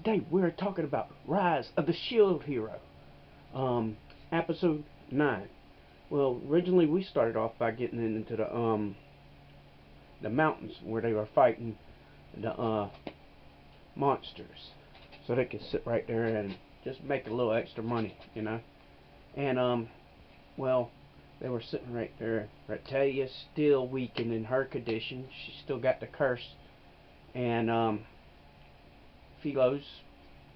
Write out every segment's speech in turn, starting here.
today we're talking about Rise of the Shield Hero, episode 9. Well, originally we started off by getting into the mountains where they were fighting the monsters, so they could sit right there and just make a little extra money, you know. And well, they were sitting right there. Reptalia's still weakened in her condition. She still got the curse, and Philo's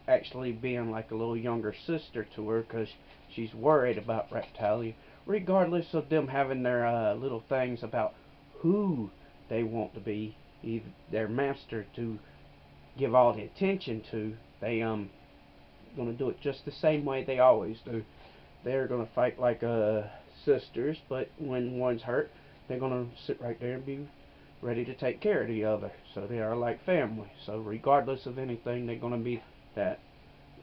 actually being like a little younger sister to her because she's worried about Reptalia, regardless of them having their little things about who they want to be, either their master to give all the attention to. They gonna do it just the same way they always do. They're gonna fight like sisters, but when one's hurt, they're gonna sit right there and be ready to take care of the other. So they are like family. So regardless of anything, they're gonna be that.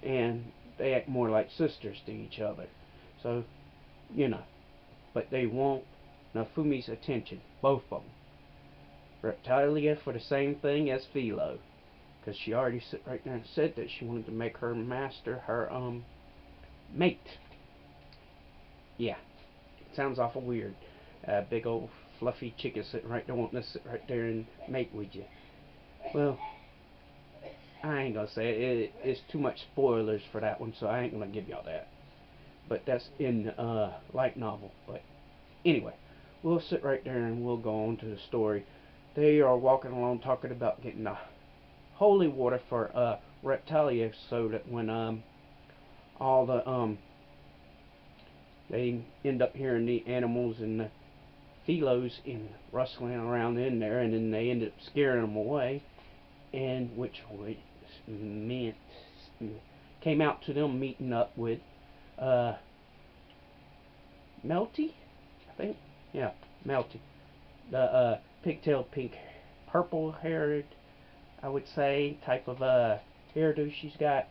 And they act more like sisters to each other. So, you know. But they want Nafumi's attention. Both of them. Reptalia for the same thing as Philo. Because she already sit right there and said that she wanted to make her master her, mate. Yeah. It sounds awful weird. Big old fluffy chicken sitting right there wanting to sit right there and mate with you. Well, I ain't gonna say it. It's too much spoilers for that one, so I ain't gonna give y'all that. But that's in the light novel. But anyway, we'll sit right there and we'll go on to the story. They are walking along talking about getting the holy water for Reptalia, so that when all the they end up hearing the animals and the Philos in rustling around in there, and then they end up scaring them away, and which meant came out to them meeting up with Melty, I think, yeah, Melty, the pigtailed pink, purple haired, I would say, type of hairdo she's got.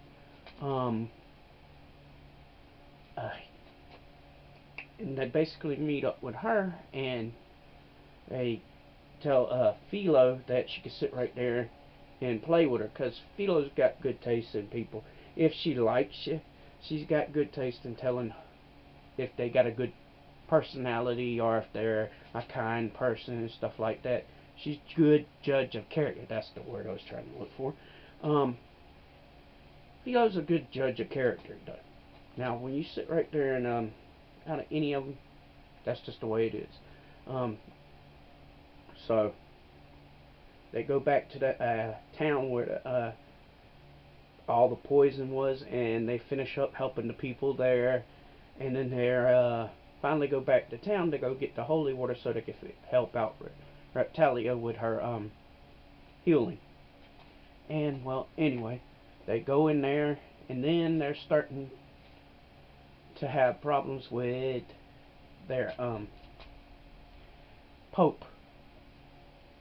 And they basically meet up with her, and they tell Philo that she can sit right there and play with her, because Philo's got good taste in people. If she likes you, she's got good taste in telling if they got a good personality or if they're a kind person and stuff like that. She's a good judge of character. That's the word I was trying to look for. Philo's a good judge of character, though. Now, when you sit right there and out of any of them, that's just the way it is. So they go back to the town where all the poison was, and they finish up helping the people there, and then they finally go back to town to go get the holy water so they can help out Reptalia with her healing. And well, anyway, they go in there, and then they're starting to have problems with their Pope,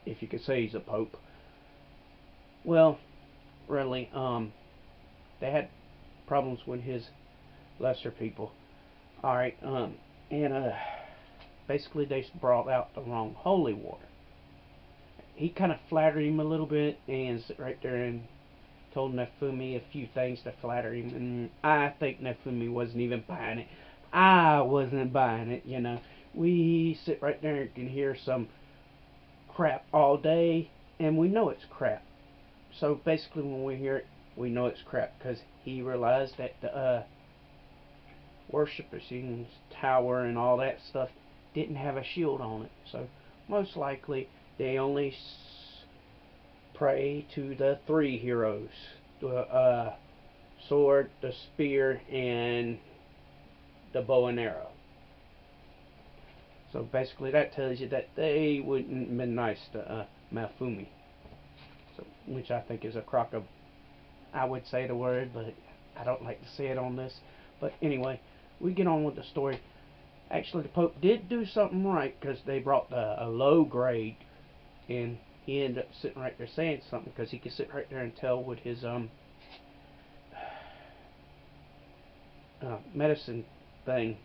if you could say he's a Pope. Well, really, they had problems with his lesser people. Alright, and basically they brought out the wrong holy water. He kind of flattered him a little bit and sit right there and told Nefumi a few things to flatter him, and I think Nefumi wasn't even buying it. I wasn't buying it, you know. We sit right there and can hear some crap all day, and we know it's crap. So basically when we hear it, we know it's crap, because he realized that the worshippers in his tower and all that stuff didn't have a shield on it. So most likely they only pray to the three heroes: the sword, the spear, and the bow and arrow. So basically that tells you that they wouldn't have been nice to Mafumi. So, which I think is a crock of, I would say the word, but I don't like to say it on this. But anyway, we get on with the story. Actually, the Pope did do something right, because they brought a low grade, and he ended up sitting right there saying something, because he could sit right there and tell with his medicine thing.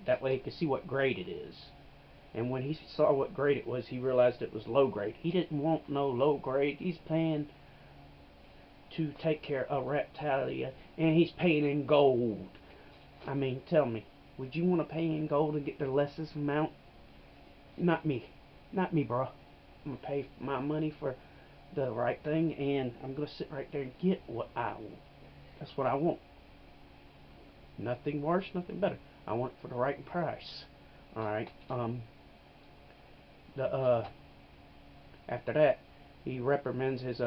That way he could see what grade it is. And when he saw what grade it was, he realized it was low grade. He didn't want no low grade. He's paying to take care of Reptalia, and he's paying in gold. I mean, tell me, would you want to pay in gold and get the lessest amount? Not me. Not me, bro. I'm going to pay my money for the right thing, and I'm going to sit right there and get what I want. That's what I want. Nothing worse, nothing better. I want it for the right price. Alright, after that, he reprimands his,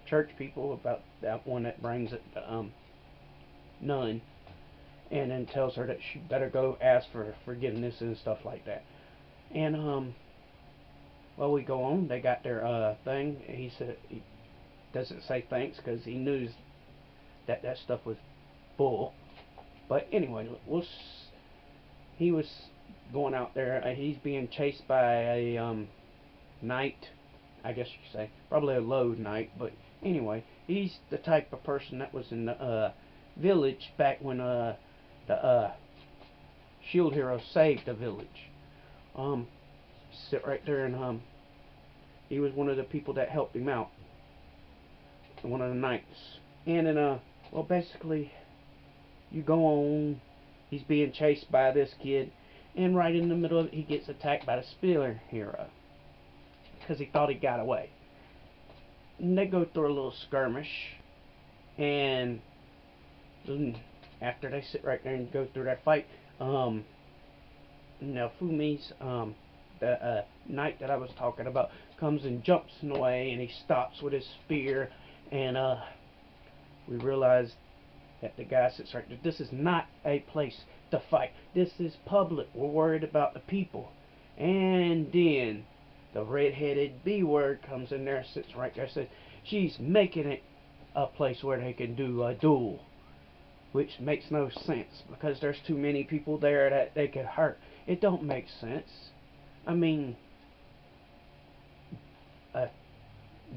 church people about that one that brings it, the, nun, and then tells her that she better go ask for forgiveness and stuff like that. And, well, we go on. They got their, thing. He said, he doesn't say thanks because he knew that that stuff was bull. But anyway, he was going out there. He's being chased by a, knight, I guess you could say. Probably a low knight, but anyway, he's the type of person that was in the, village back when, the, shield hero saved the village. Sit right there, and he was one of the people that helped him out, one of the knights. And then well, basically, you go on, he's being chased by this kid, and right in the middle of it, he gets attacked by the spear hero because he thought he got away. And they go through a little skirmish, and after they sit right there and go through that fight, now Fumi's, the knight that I was talking about, comes and jumps in the way, and he stops with his spear, and we realize that the guy sits right there. This is not a place to fight. This is public. We're worried about the people. And then the red-headed B-word comes in there, sits right there, says she's making it a place where they can do a duel, which makes no sense because there's too many people there that they could hurt. It don't make sense. I mean, a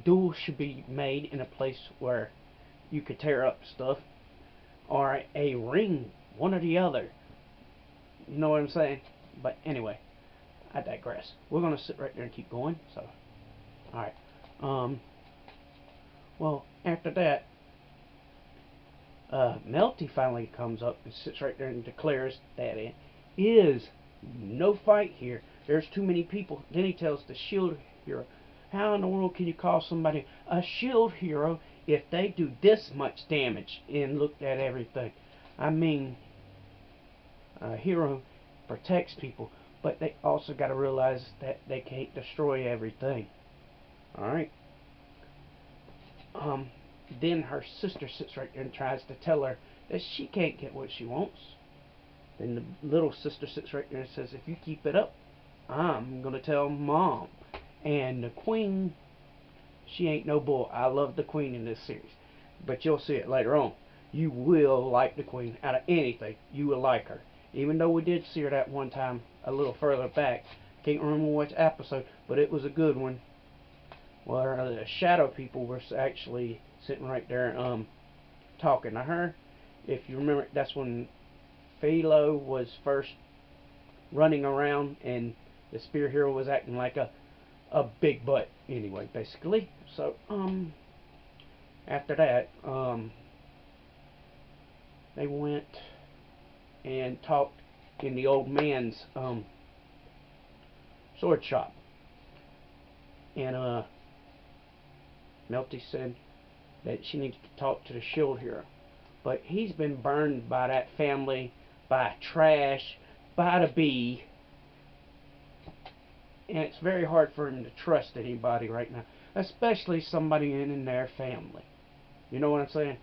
duel should be made in a place where you could tear up stuff, or a ring, one or the other. You know what I'm saying? But anyway, I digress. We're gonna sit right there and keep going. So, all right. Well, after that, Melty finally comes up and sits right there and declares that it is no fight here. There's too many people. Then he tells the shield hero, how in the world can you call somebody a shield hero if they do this much damage? And looked at everything. I mean, a hero protects people, but they also got to realize that they can't destroy everything. Alright? Then her sister sits right there and tries to tell her that she can't get what she wants. Then the little sister sits right there and says, if you keep it up, I'm going to tell Mom. And the queen, she ain't no bull. I love the queen in this series. But you'll see it later on. You will like the queen. Out of anything, you will like her. Even though we did see her that one time a little further back. Can't remember which episode, but it was a good one. Where the shadow people were actually sitting right there talking to her. If you remember, that's when Philo was first running around and the spear hero was acting like a big butt anyway, basically. So after that, they went and talked in the old man's sword shop. And Melty said that she needs to talk to the shield hero. But he's been burned by that family, by trash, by the bee. And it's very hard for him to trust anybody right now. Especially somebody in their family. You know what I'm saying?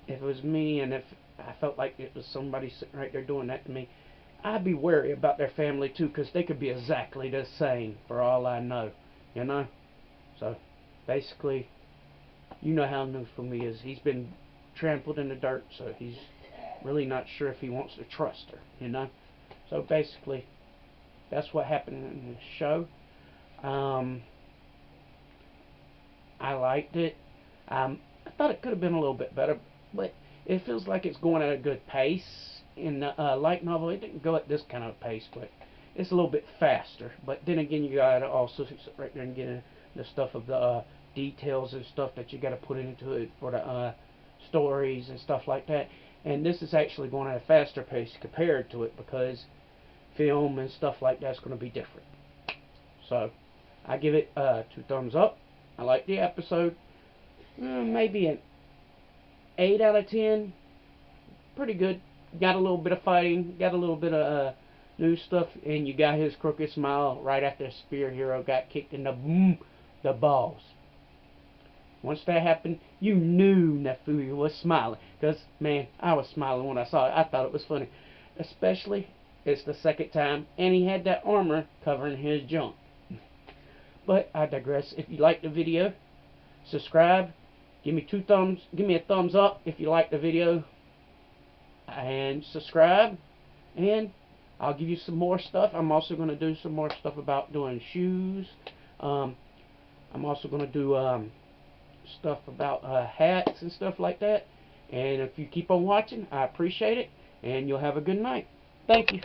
If it was me and if I felt like it was somebody sitting right there doing that to me, I'd be wary about their family too, because they could be exactly the same for all I know. You know? So, basically, you know how Newfoundland is. He's been trampled in the dirt, so he's really not sure if he wants to trust her, you know? So, basically, that's what happened in the show. I liked it. I thought it could have been a little bit better, but it feels like it's going at a good pace. In the light novel, it didn't go at this kind of pace, but it's a little bit faster. But then again, you gotta also sit right there and get in the stuff of the details and stuff that you got to put into it for the stories and stuff like that. And this is actually going at a faster pace compared to it, because film and stuff like that's going to be different. So I give it 2 thumbs up. I like the episode. Maybe an 8 out of 10. Pretty good. Got a little bit of fighting. Got a little bit of new stuff. And you got his crooked smile right after Spear Hero got kicked in the balls. Once that happened, you knew Nefuya was smiling. Because, man, I was smiling when I saw it. I thought it was funny. Especially, it's the second time, and he had that armor covering his junk. But I digress. If you like the video, subscribe. Give me a thumbs up if you like the video. And subscribe. And I'll give you some more stuff. I'm also going to do some more stuff about doing shoes. I'm also going to do stuff about hats and stuff like that. And if you keep on watching, I appreciate it. And you'll have a good night. Thank you.